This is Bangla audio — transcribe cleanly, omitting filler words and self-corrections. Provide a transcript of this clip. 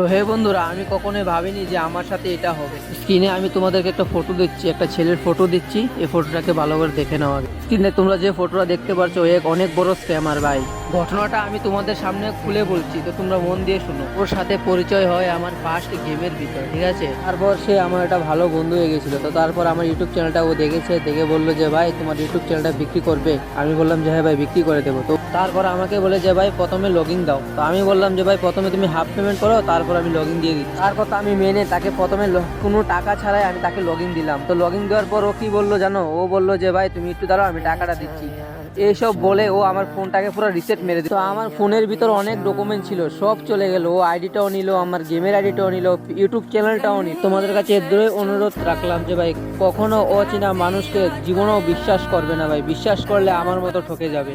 তো হে বন্ধুরা, আমি কখনোই ভাবিনি যে আমার সাথে এটা হবে। স্ক্রিনে আমি তোমাদেরকে একটা ফটো দিচ্ছি, একটা ছেলের ফটো দিচ্ছি। এই ফটোটাকে ভালো করে দেখে নাও আগে। স্ক্রিনে তোমরা যে ফটোটা দেখতে পাচ্ছ অনেক বড় স্ক্যামার ভাই। ঘটনাটা আমি তোমাদের সামনে খুলে বলছি, তো তোমরা মন দিয়ে শুনো। ওর সাথে পরিচয় হয় আমার ফার্স্ট গেমের ভিতর, ঠিক আছে। তারপর সে আমার একটা ভালো বন্ধু হয়ে গেছিল। তো তারপর আমার ইউটিউব চ্যানেলটা ও দেখেছে, দেখে বললো যে ভাই তোমার ইউটিউব চ্যানেলটা বিক্রি করবে। আমি বললাম যে হ্যাঁ ভাই বিক্রি করে দেবো। তো তারপর আমাকে বলে যে ভাই প্রথমে লগইন দাও। তো আমি বললাম যে ভাই প্রথমে তুমি হাফ পেমেন্ট করো, তারপর আমি লগইন দিয়ে দিচ্ছি। তার কথা আমি মেনে তাকে প্রথমে কোনো টাকা ছাড়াই আমি তাকে লগইন দিলাম। তো লগইন দেওয়ার পর ও কি বললো জানো? ও বললো যে ভাই তুমি একটু দাঁড়াও, আমি টাকাটা দিচ্ছি। এইসব বলে ও আমার ফোনটাকে পুরো রিসেট মেরে দিল। তো আমার ফোনের ভিতর অনেক ডকুমেন্ট ছিল, সব চলে গেল। ও আইডিটাও নিল, আমার গেমের আইডিটাও নিল, ইউটিউব চ্যানেলটাও নিল। তোমাদের কাছে এর অনুরোধ রাখলাম যে ভাই কখনো অচেনা মানুষকে জীবনেও বিশ্বাস করবে না ভাই। বিশ্বাস করলে আমার মতো ঠকে যাবে।